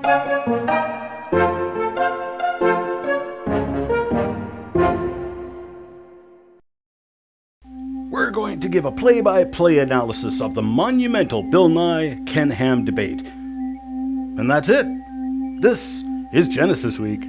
We're going to give a play-by-play analysis of the monumental Bill Nye-Ken Ham debate. And that's it. This is Genesis Week.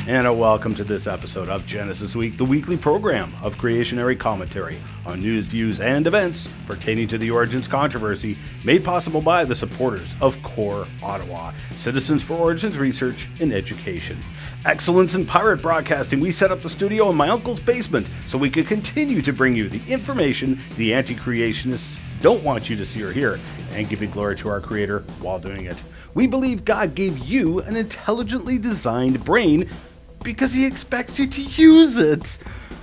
And a welcome to this episode of Genesis Week, the weekly program of creationary commentary on news, views, and events pertaining to the Origins controversy, made possible by the supporters of CORE Ottawa, Citizens for Origins Research and Education. Excellence in pirate broadcasting, we set up the studio in my uncle's basement so we could continue to bring you the information the anti-creationists don't want you to see or hear, and giving glory to our Creator while doing it. We believe God gave you an intelligently designed brain because he expects you to use it.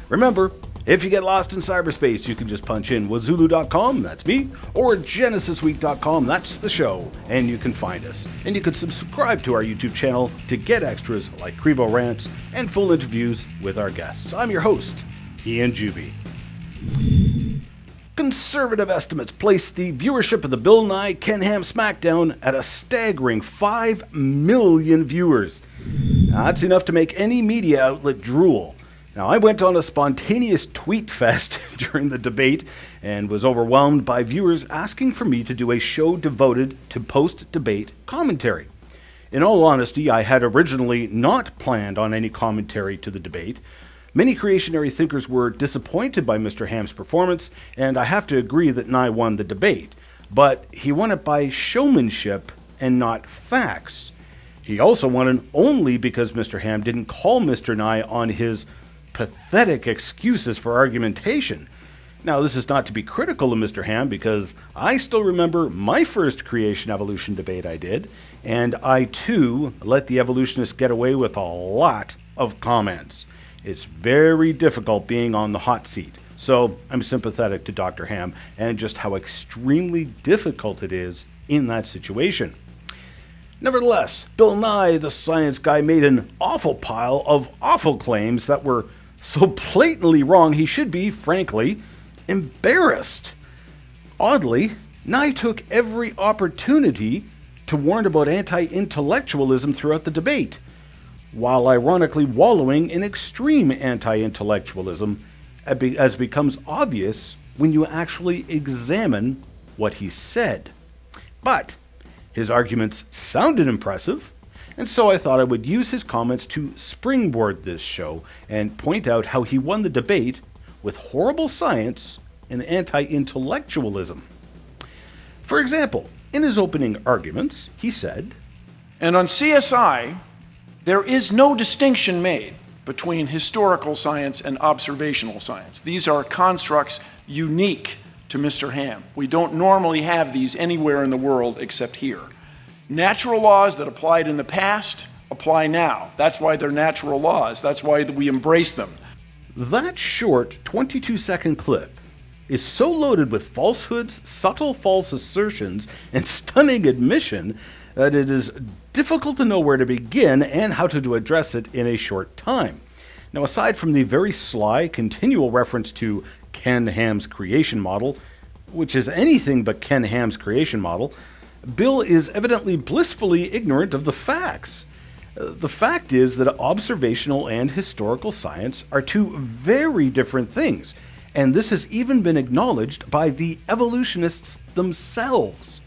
Remember, if you get lost in cyberspace, you can just punch in wazulu.com, that's me, or genesisweek.com, that's the show, and you can find us. And you can subscribe to our YouTube channel to get extras like Crevo Rants and full interviews with our guests. I'm your host, Ian Juby. Conservative estimates place the viewership of the Bill Nye-Ken Ham Smackdown at a staggering 5 million viewers. That's enough to make any media outlet drool. Now, I went on a spontaneous tweet fest during the debate and was overwhelmed by viewers asking for me to do a show devoted to post-debate commentary. In all honesty, I had originally not planned on any commentary to the debate. Many creationary thinkers were disappointed by Mr. Ham's performance, and I have to agree that Nye won the debate. But he won it by showmanship and not facts. He also won it only because Mr. Ham didn't call Mr. Nye on his pathetic excuses for argumentation. Now, this is not to be critical of Mr. Ham, because I still remember my first creation-evolution debate I did, and I too let the evolutionists get away with a lot of comments. It's very difficult being on the hot seat, so I'm sympathetic to Dr. Ham and just how extremely difficult it is in that situation. Nevertheless, Bill Nye, the science guy, made an awful pile of awful claims that were so blatantly wrong he should be, frankly, embarrassed. Oddly, Nye took every opportunity to warn about anti-intellectualism throughout the debate, while ironically wallowing in extreme anti-intellectualism, as becomes obvious when you actually examine what he said. But his arguments sounded impressive, and so I thought I would use his comments to springboard this show and point out how he won the debate with horrible science and anti-intellectualism. For example, in his opening arguments, he said, "And on CSI, there is no distinction made between historical science and observational science. These are constructs unique to Mr. Ham. We don't normally have these anywhere in the world except here. Natural laws that applied in the past apply now. That's why they're natural laws. That's why we embrace them." That short 22-second clip is so loaded with falsehoods, subtle false assertions, and stunning admission that it is difficult to know where to begin and how to address it in a short time. Now, aside from the very sly, continual reference to Ken Ham's creation model, which is anything but Ken Ham's creation model, Bill is evidently blissfully ignorant of the facts. The fact is that observational and historical science are two very different things, and this has even been acknowledged by the evolutionists themselves.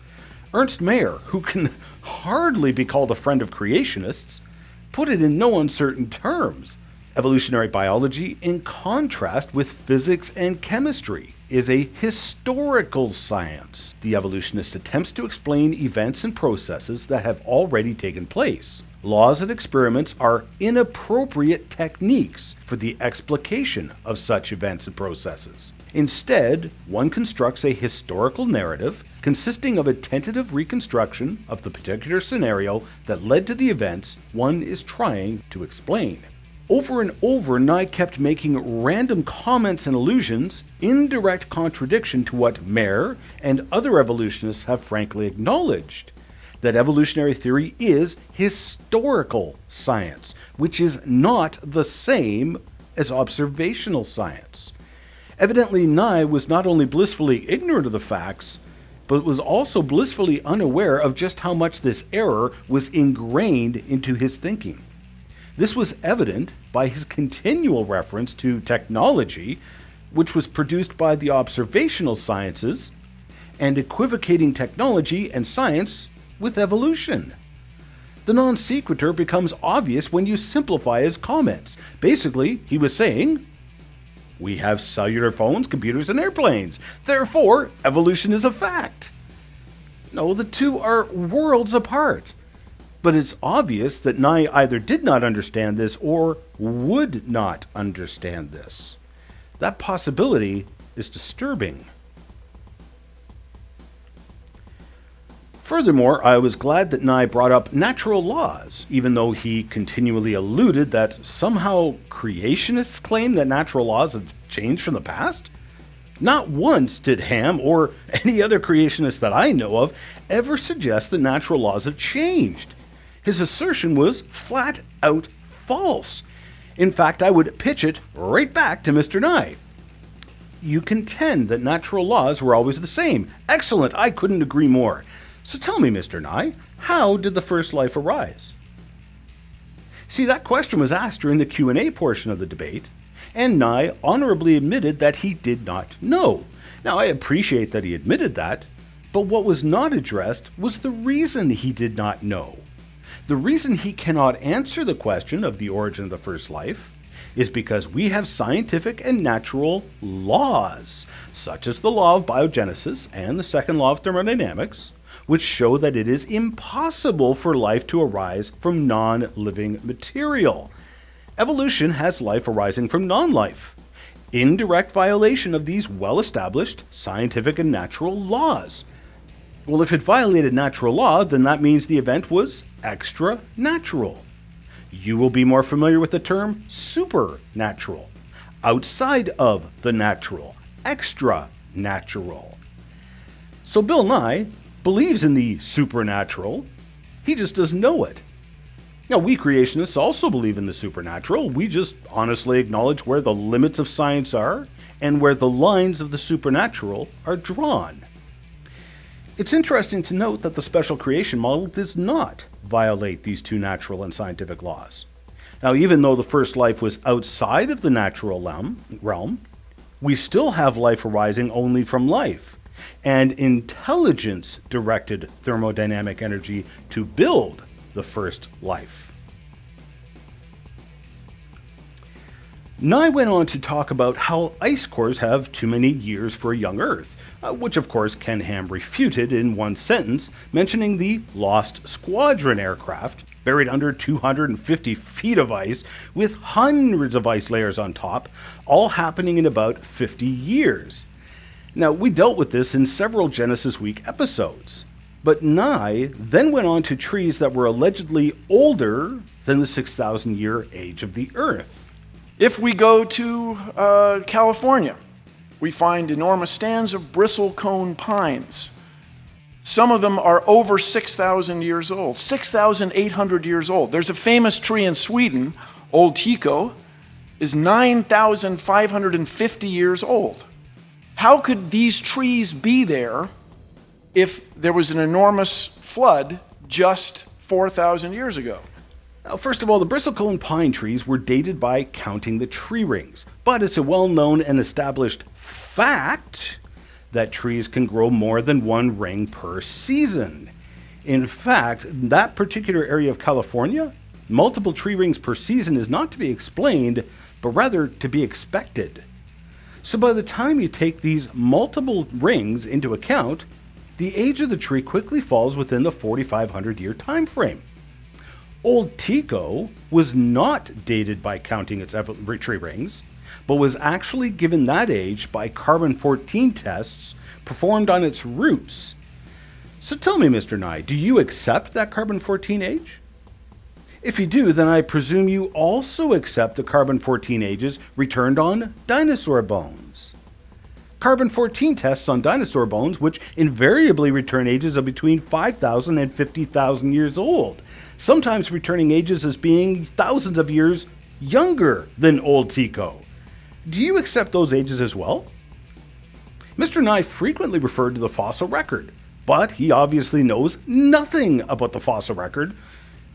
Ernst Mayr, who can hardly be called a friend of creationists, put it in no uncertain terms. Evolutionary biology, in contrast with physics and chemistry, is a historical science. The evolutionist attempts to explain events and processes that have already taken place. Laws and experiments are inappropriate techniques for the explication of such events and processes. Instead, one constructs a historical narrative consisting of a tentative reconstruction of the particular scenario that led to the events one is trying to explain. Over and over, Nye kept making random comments and allusions in direct contradiction to what Mayr and other evolutionists have frankly acknowledged. that evolutionary theory is historical science, which is not the same as observational science. Evidently, Nye was not only blissfully ignorant of the facts, but was also blissfully unaware of just how much this error was ingrained into his thinking. This was evident by his continual reference to technology, which was produced by the observational sciences, and equivocating technology and science with evolution. The non sequitur becomes obvious when you simplify his comments. Basically, he was saying, we have cellular phones, computers, and airplanes. Therefore, evolution is a fact. No, the two are worlds apart. But it's obvious that Nye either did not understand this or would not understand this. That possibility is disturbing. Furthermore, I was glad that Nye brought up natural laws, even though he continually alluded that somehow creationists claim that natural laws have changed from the past. Not once did Ham, or any other creationist that I know of, ever suggest that natural laws have changed. His assertion was flat out false. In fact, I would pitch it right back to Mr. Nye. You contend that natural laws were always the same. Excellent, I couldn't agree more. So tell me, Mr. Nye, how did the first life arise? See, that question was asked during the Q&A portion of the debate, and Nye honorably admitted that he did not know. Now, I appreciate that he admitted that, but what was not addressed was the reason he did not know. The reason he cannot answer the question of the origin of the first life is because we have scientific and natural laws, such as the law of biogenesis and the second law of thermodynamics, which show that it is impossible for life to arise from non-living material. Evolution has life arising from non-life, in direct violation of these well-established scientific and natural laws. Well, if it violated natural law, then that means the event was extra-natural. You will be more familiar with the term supernatural, outside of the natural, extra-natural. So Bill Nye believes in the supernatural, he just doesn't know it. Now, we creationists also believe in the supernatural. We just honestly acknowledge where the limits of science are and where the lines of the supernatural are drawn. It's interesting to note that the special creation model does not violate these two natural and scientific laws. Now, even though the first life was outside of the natural realm, we still have life arising only from life, and intelligence directed thermodynamic energy to build the first life. Nye went on to talk about how ice cores have too many years for a young Earth, which of course Ken Ham refuted in one sentence, mentioning the Lost Squadron aircraft buried under 250 feet of ice with hundreds of ice layers on top, all happening in about 50 years. Now, we dealt with this in several Genesis Week episodes, but Nye then went on to trees that were allegedly older than the 6,000 year age of the Earth. If we go to California, we find enormous stands of bristlecone pines. Some of them are over 6,000 years old, 6,800 years old. There's a famous tree in Sweden, Old Tycho, is 9,550 years old. How could these trees be there if there was an enormous flood just 4,000 years ago? Now, first of all, the bristlecone pine trees were dated by counting the tree rings, but it's a well-known and established fact that trees can grow more than one ring per season. In fact, that particular area of California, multiple tree rings per season is not to be explained, but rather to be expected. So by the time you take these multiple rings into account, the age of the tree quickly falls within the 4,500 year time frame. Old Tycho was not dated by counting its tree rings, but was actually given that age by carbon-14 tests performed on its roots. So tell me, Mr. Nye, do you accept that carbon-14 age? If you do, then I presume you also accept the carbon-14 ages returned on dinosaur bones. Carbon-14 tests on dinosaur bones, which invariably return ages of between 5,000 and 50,000 years old, sometimes returning ages as being thousands of years younger than old Tico. Do you accept those ages as well? Mr. Nye frequently referred to the fossil record, but he obviously knows nothing about the fossil record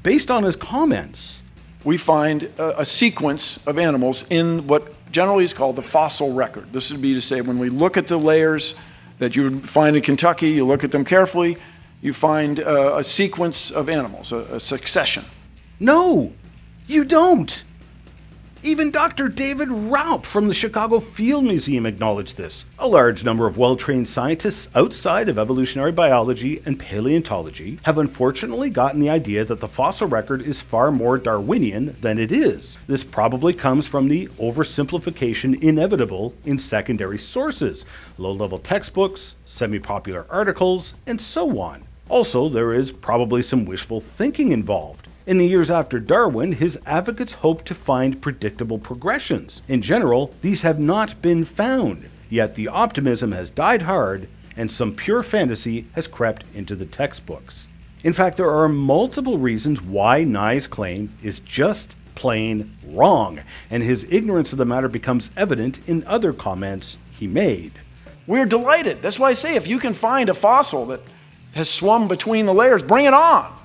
based on his comments. We find a sequence of animals in what generally is called the fossil record. This would be to say, when we look at the layers that you would find in Kentucky, you look at them carefully, you find a sequence of animals, a succession. No, you don't. Even Dr. David Raup from the Chicago Field Museum acknowledged this. A large number of well-trained scientists outside of evolutionary biology and paleontology have unfortunately gotten the idea that the fossil record is far more Darwinian than it is. This probably comes from the oversimplification inevitable in secondary sources, low-level textbooks, semi-popular articles, and so on. Also, there is probably some wishful thinking involved. In the years after Darwin, his advocates hoped to find predictable progressions. In general, these have not been found, yet the optimism has died hard and some pure fantasy has crept into the textbooks. In fact, there are multiple reasons why Nye's claim is just plain wrong, and his ignorance of the matter becomes evident in other comments he made. We're delighted. That's why I say, if you can find a fossil that has swum between the layers, bring it on.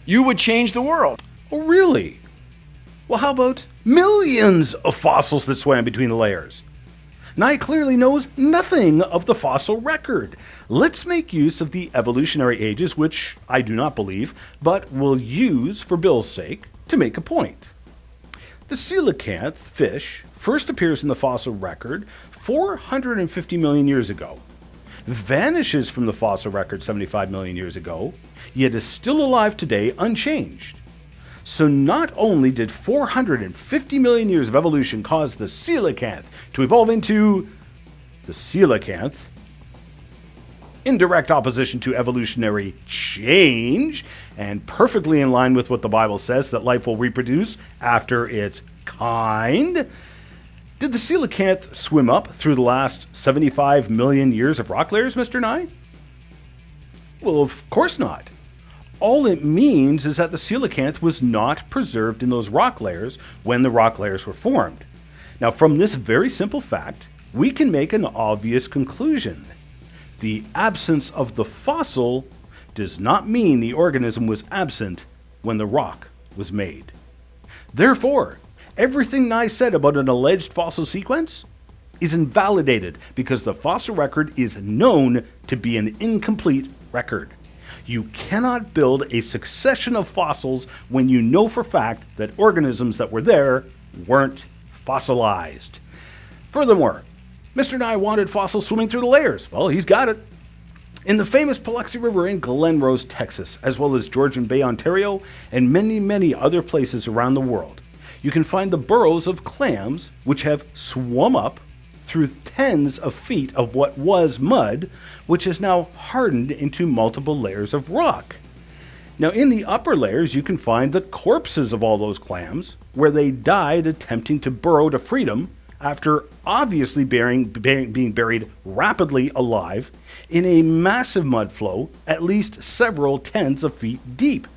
You would change the world. Oh, really? Well, how about millions of fossils that swam between the layers? Nye clearly knows nothing of the fossil record. Let's make use of the evolutionary ages, which I do not believe, but will use for Bill's sake to make a point. The coelacanth fish first appears in the fossil record 450 million years ago, vanishes from the fossil record 75 million years ago, yet is still alive today unchanged. So not only did 450 million years of evolution cause the coelacanth to evolve into the coelacanth, in direct opposition to evolutionary change, and perfectly in line with what the Bible says that life will reproduce after its kind, did the coelacanth swim up through the last 75 million years of rock layers, Mr. Nye? Well, of course not. All it means is that the coelacanth was not preserved in those rock layers when the rock layers were formed. Now, from this very simple fact, we can make an obvious conclusion. The absence of the fossil does not mean the organism was absent when the rock was made. Therefore, everything Nye said about an alleged fossil sequence is invalidated because the fossil record is known to be an incomplete record. You cannot build a succession of fossils when you know for fact that organisms that were there weren't fossilized. Furthermore, Mr. Nye wanted fossils swimming through the layers. Well, he's got it. In the famous Paluxy River in Glen Rose, Texas, as well as Georgian Bay, Ontario, and many, many other places around the world, you can find the burrows of clams which have swum up through tens of feet of what was mud, which is now hardened into multiple layers of rock. Now, in the upper layers, you can find the corpses of all those clams, where they died attempting to burrow to freedom after obviously being buried rapidly alive in a massive mud flow at least several tens of feet deep.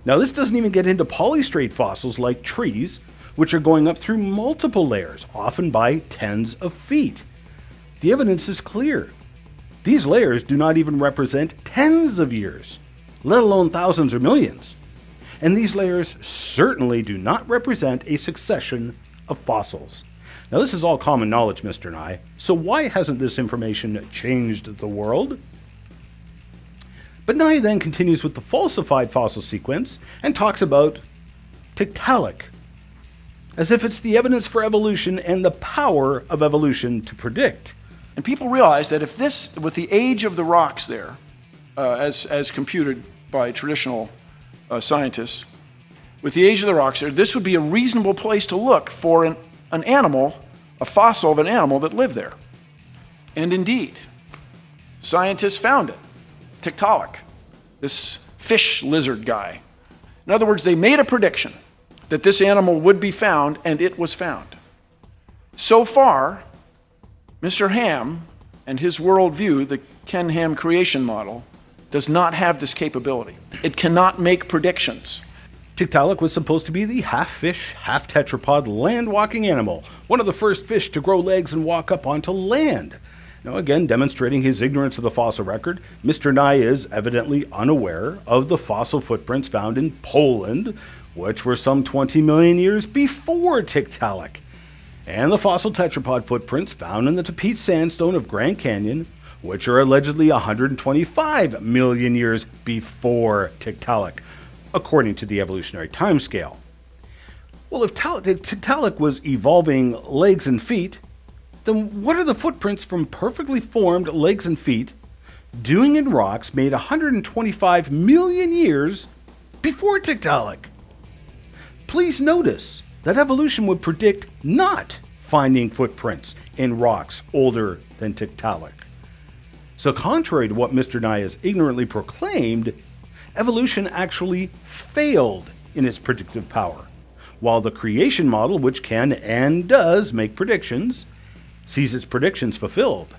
Now, this doesn't even get into polystrate fossils like trees, which are going up through multiple layers, often by tens of feet. The evidence is clear. These layers do not even represent tens of years, let alone thousands or millions. And these layers certainly do not represent a succession of fossils. Now, this is all common knowledge, Mr. Nye, so why hasn't this information changed the world? But Nye then continues with the falsified fossil sequence and talks about Tiktaalik, as if it's the evidence for evolution and the power of evolution to predict. And people realize that if this, with the age of the rocks there, as computed by traditional scientists, with the age of the rocks there, this would be a reasonable place to look for an animal, a fossil of an animal that lived there. And indeed, scientists found it, Tiktaalik, this fish lizard guy. In other words, they made a prediction that this animal would be found, and it was found. So far, Mr. Ham and his worldview, the Ken Ham creation model, does not have this capability. It cannot make predictions. Tiktaalik was supposed to be the half-fish, half-tetrapod land-walking animal, one of the first fish to grow legs and walk up onto land. Now again, demonstrating his ignorance of the fossil record, Mr. Nye is evidently unaware of the fossil footprints found in Poland, which were some 20 million years before Tiktaalik, and the fossil tetrapod footprints found in the Tapeats sandstone of Grand Canyon, which are allegedly 125 million years before Tiktaalik, according to the evolutionary timescale. Well, if Tiktaalik was evolving legs and feet, then what are the footprints from perfectly formed legs and feet doing in rocks made 125 million years before Tiktaalik? Please notice that evolution would predict not finding footprints in rocks older than Tiktaalik. So contrary to what Mr. Nye has ignorantly proclaimed, evolution actually failed in its predictive power, while the creation model, which can and does make predictions, sees its predictions fulfilled.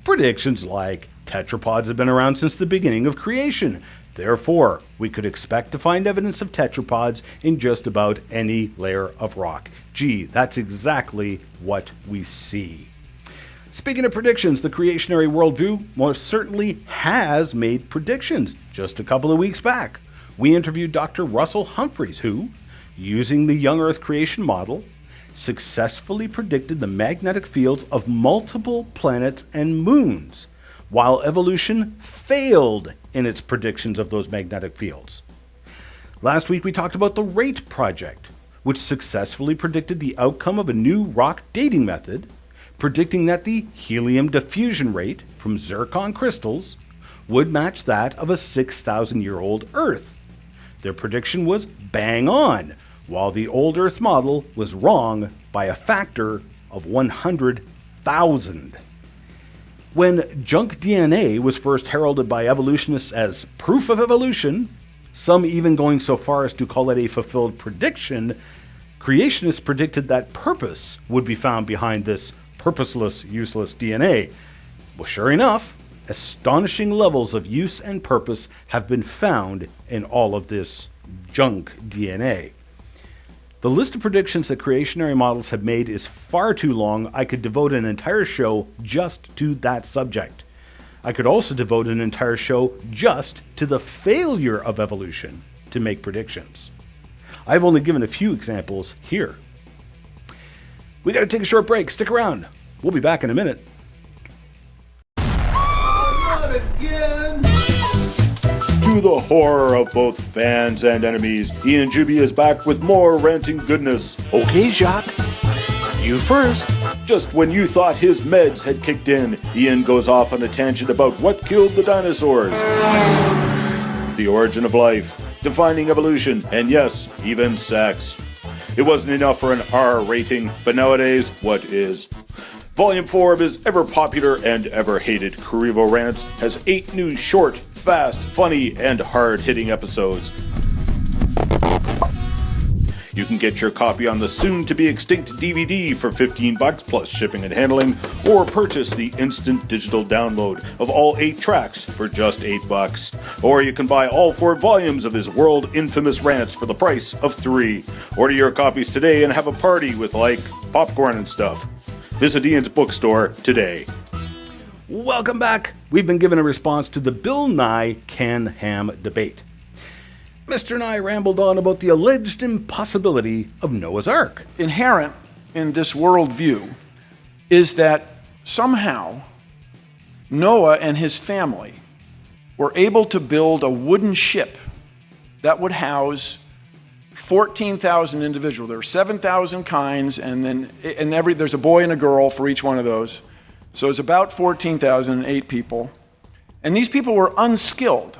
Predictions like tetrapods have been around since the beginning of creation. Therefore, we could expect to find evidence of tetrapods in just about any layer of rock. Gee, that's exactly what we see. Speaking of predictions, the creationary worldview most certainly has made predictions. Just a couple of weeks back, we interviewed Dr. Russell Humphreys, who, using the young Earth creation model, successfully predicted the magnetic fields of multiple planets and moons, while evolution failed in its predictions of those magnetic fields. Last week we talked about the RATE project, which successfully predicted the outcome of a new rock dating method, predicting that the helium diffusion rate from zircon crystals would match that of a 6,000-year-old Earth. Their prediction was bang on, while the old Earth model was wrong by a factor of 100,000. When junk DNA was first heralded by evolutionists as proof of evolution, some even going so far as to call it a fulfilled prediction, creationists predicted that purpose would be found behind this purposeless, useless DNA. Well, sure enough, astonishing levels of use and purpose have been found in all of this junk DNA. The list of predictions that creationary models have made is far too long. I could devote an entire show just to that subject. I could also devote an entire show just to the failure of evolution to make predictions. I've only given a few examples here. We got to take a short break. Stick around. We'll be back in a minute. Not again! To the horror of both fans and enemies, Ian Juby is back with more ranting goodness. Okay, Jacques. You first. Just when you thought his meds had kicked in, Ian goes off on a tangent about what killed the dinosaurs, the origin of life, defining evolution, and yes, even sex. It wasn't enough for an R rating, but nowadays, what is? Volume 4 of his ever-popular and ever-hated Kurivo Rants has 8 new short, fast, funny, and hard-hitting episodes. You can get your copy on the soon-to-be-extinct DVD for $15 plus shipping and handling, or purchase the instant digital download of all 8 tracks for just $8. Or you can buy all 4 volumes of his world-infamous rants for the price of 3. Order your copies today and have a party with, like, popcorn and stuff. Visit Ian's bookstore today. Welcome back. We've been given a response to the Bill Nye Ken Ham debate. Mr. Nye rambled on about the alleged impossibility of Noah's Ark. Inherent in this worldview is that somehow Noah and his family were able to build a wooden ship that would house 14,000 individuals. There are 7,000 kinds, and there's a boy and a girl for each one of those. So it's about 14,008 people. And these people were unskilled.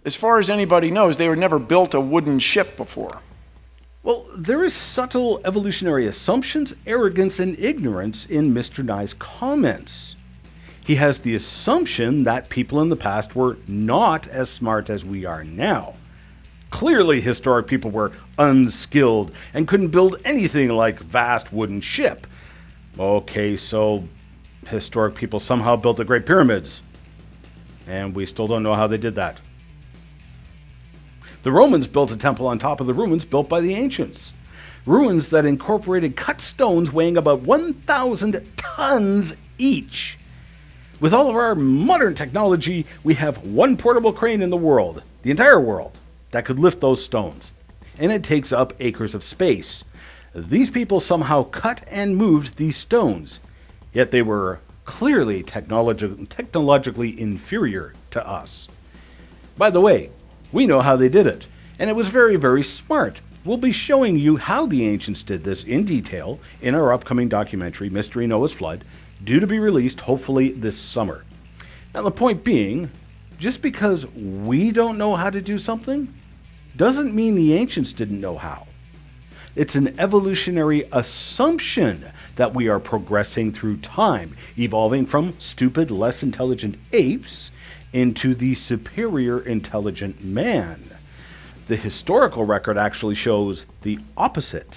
As far as anybody knows, they had never built a wooden ship before. Well, there is subtle evolutionary assumptions, arrogance, and ignorance in Mr. Nye's comments. He has the assumption that people in the past were not as smart as we are now. Clearly, historic people were unskilled and couldn't build anything like vast wooden ship. Okay, so historic people somehow built the Great Pyramids. And we still don't know how they did that. The Romans built a temple on top of the ruins built by the ancients. Ruins that incorporated cut stones weighing about 1,000 tons each. With all of our modern technology, we have one portable crane in the world, the entire world, that could lift those stones. And it takes up acres of space. These people somehow cut and moved these stones, yet they were clearly technologically inferior to us. By the way, we know how they did it, and it was very, very smart. We'll be showing you how the ancients did this in detail in our upcoming documentary, Mystery Noah's Flood, due to be released hopefully this summer. Now, the point being, just because we don't know how to do something doesn't mean the ancients didn't know how. It's an evolutionary assumption that we are progressing through time, evolving from stupid, less intelligent apes into the superior intelligent man. The historical record actually shows the opposite.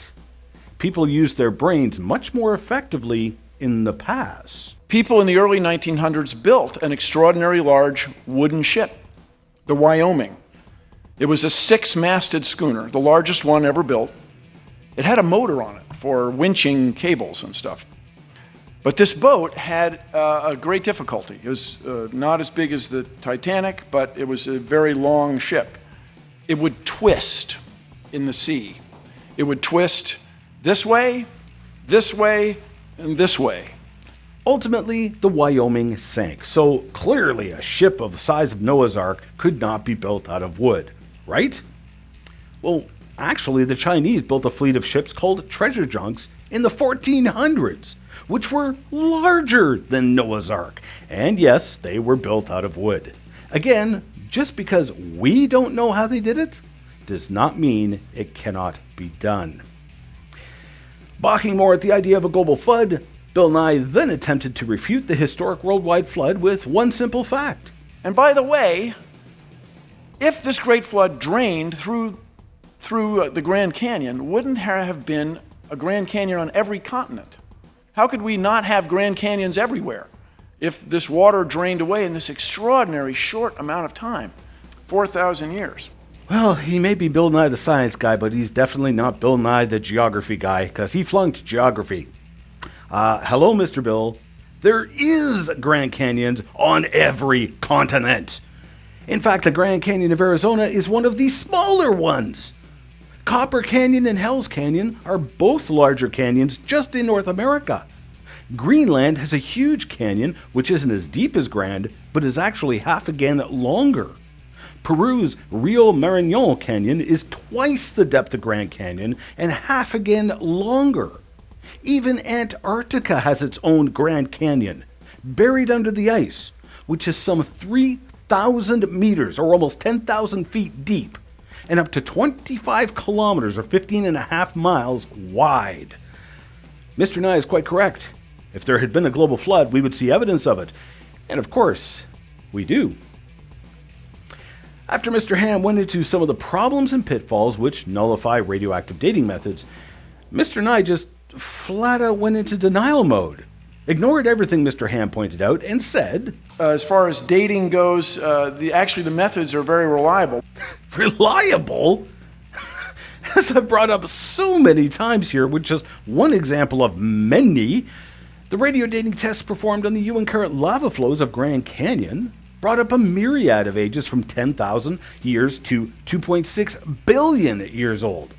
People used their brains much more effectively in the past. People in the early 1900s built an extraordinary large wooden ship, the Wyoming. It was a 6-masted schooner, the largest one ever built. It had a motor on it for winching cables and stuff. But this boat had a great difficulty. It was not as big as the Titanic, but it was a very long ship. It would twist in the sea. It would twist this way, and this way. Ultimately, the Wyoming sank, so clearly a ship of the size of Noah's Ark could not be built out of wood, right? Well, actually, the Chinese built a fleet of ships called treasure junks in the 1400s, which were larger than Noah's Ark. And yes, they were built out of wood. Again, just because we don't know how they did it, does not mean it cannot be done. Balking more at the idea of a global flood, Bill Nye then attempted to refute the historic worldwide flood with one simple fact. And by the way, if this great flood drained through the Grand Canyon, wouldn't there have been a Grand Canyon on every continent? How could we not have Grand Canyons everywhere if this water drained away in this extraordinary short amount of time, 4,000 years? Well, he may be Bill Nye the science guy, but he's definitely not Bill Nye the geography guy, because he flunked geography. Hello, Mr. Bill. There is Grand Canyons on every continent. In fact, the Grand Canyon of Arizona is one of the smaller ones. Copper Canyon and Hell's Canyon are both larger canyons just in North America. Greenland has a huge canyon which isn't as deep as Grand, but is actually half again longer. Peru's Rio Marañón Canyon is twice the depth of Grand Canyon and half again longer. Even Antarctica has its own Grand Canyon, buried under the ice, which is some 3,000 meters or almost 10,000 feet deep and up to 25 kilometers or 15.5 miles wide. Mr. Nye is quite correct. If there had been a global flood, we would see evidence of it. And of course, we do. After Mr. Ham went into some of the problems and pitfalls which nullify radioactive dating methods, Mr. Nye just flat out went into denial mode, ignored everything Mr. Ham pointed out, and said, as far as dating goes, the methods are very reliable. Reliable? As I've brought up so many times here, with just one example of many, the radio dating tests performed on the Uinkaret lava flows of Grand Canyon brought up a myriad of ages from 10,000 years to 2.6 billion years old.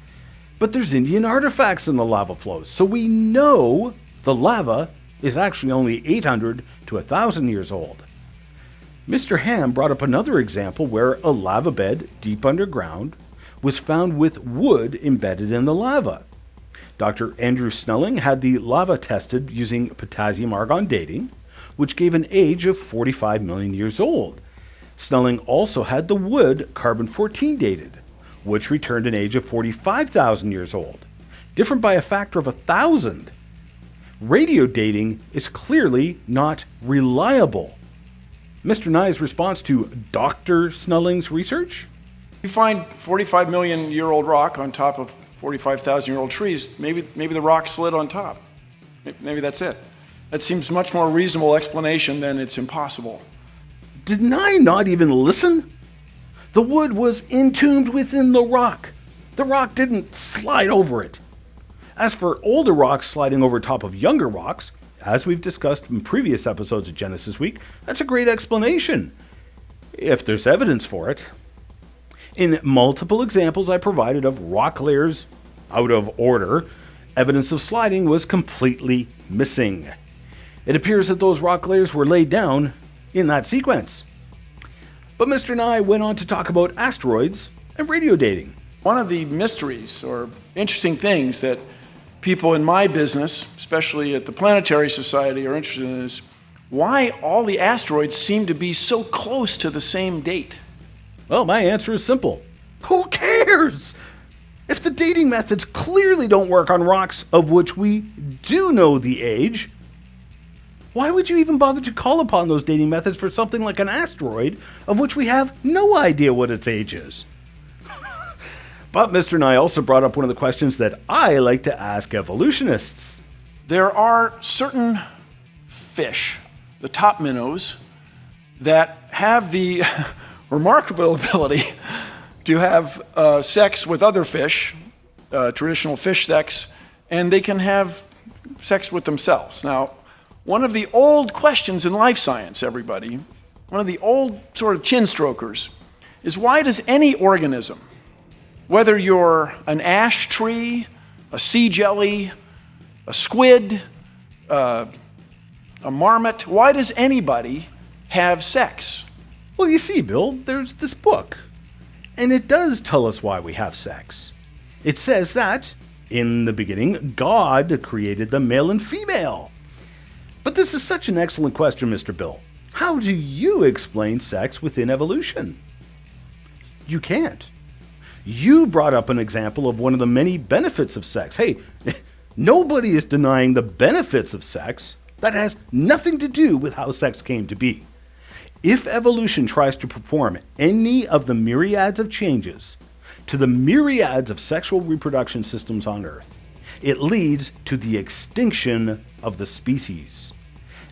But there's Indian artifacts in the lava flows, so we know the lava is actually only 800 to 1,000 years old. Mr. Ham brought up another example where a lava bed deep underground was found with wood embedded in the lava. Dr. Andrew Snelling had the lava tested using potassium argon dating, which gave an age of 45 million years old. Snelling also had the wood carbon-14 dated, which returned an age of 45,000 years old, different by a factor of 1,000. Radio dating is clearly not reliable. Mr. Nye's response to Dr. Snelling's research? You find 45 million year old rock on top of 45,000 year old trees, maybe the rock slid on top. Maybe that's it. That seems much more reasonable explanation than it's impossible. Didn't I not even listen? The wood was entombed within the rock. The rock didn't slide over it. As for older rocks sliding over top of younger rocks, as we've discussed in previous episodes of Genesis Week, that's a great explanation, if there's evidence for it. In multiple examples I provided of rock layers out of order, evidence of sliding was completely missing. It appears that those rock layers were laid down in that sequence. But Mr. Nye went on to talk about asteroids and radio dating. One of the mysteries or interesting things that people in my business, especially at the Planetary Society, are interested in is why all the asteroids seem to be so close to the same date. Well, my answer is simple. Who cares? If the dating methods clearly don't work on rocks of which we do know the age, why would you even bother to call upon those dating methods for something like an asteroid of which we have no idea what its age is? But Mr. Nye also brought up one of the questions that I like to ask evolutionists. There are certain fish, the top minnows, that have the remarkable ability to have sex with other fish, traditional fish sex, and they can have sex with themselves. Now, one of the old questions in life science, everybody, one of the old sort of chin strokers, is why does any organism, whether you're an ash tree, a sea jelly, a squid, a marmot, why does anybody have sex? Well, you see, Bill, there's this book, and it does tell us why we have sex. It says that, in the beginning, God created the male and female. But this is such an excellent question, Mr. Bill. How do you explain sex within evolution? You can't. You brought up an example of one of the many benefits of sex. Hey, nobody is denying the benefits of sex. That has nothing to do with how sex came to be. If evolution tries to perform any of the myriads of changes to the myriads of sexual reproduction systems on Earth, it leads to the extinction of the species.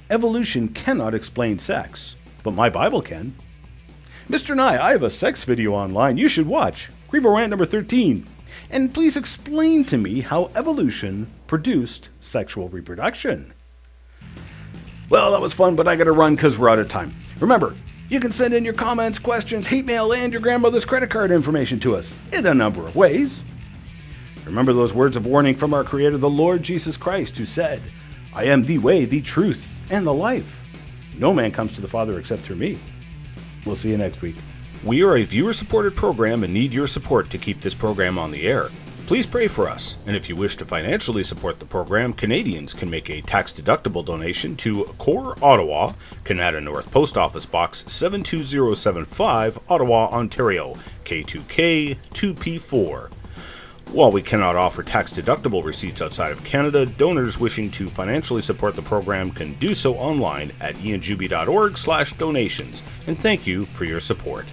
Evolution cannot explain sex, but my Bible can. Mr. Nye, I have a sex video online you should watch. Crevo Rant number 13. And please explain to me how evolution produced sexual reproduction. Well, that was fun, but I gotta run because we're out of time. Remember, you can send in your comments, questions, hate mail, and your grandmother's credit card information to us in a number of ways. Remember those words of warning from our Creator, the Lord Jesus Christ, who said, I am the way, the truth, and the life. No man comes to the Father except through me. We'll see you next week. We are a viewer-supported program and need your support to keep this program on the air. Please pray for us, and if you wish to financially support the program, Canadians can make a tax-deductible donation to Core Ottawa, Canada North Post Office Box 72075, Ottawa, Ontario, K2K 2P4. While we cannot offer tax-deductible receipts outside of Canada, donors wishing to financially support the program can do so online at ianjuby.org/donations, and thank you for your support.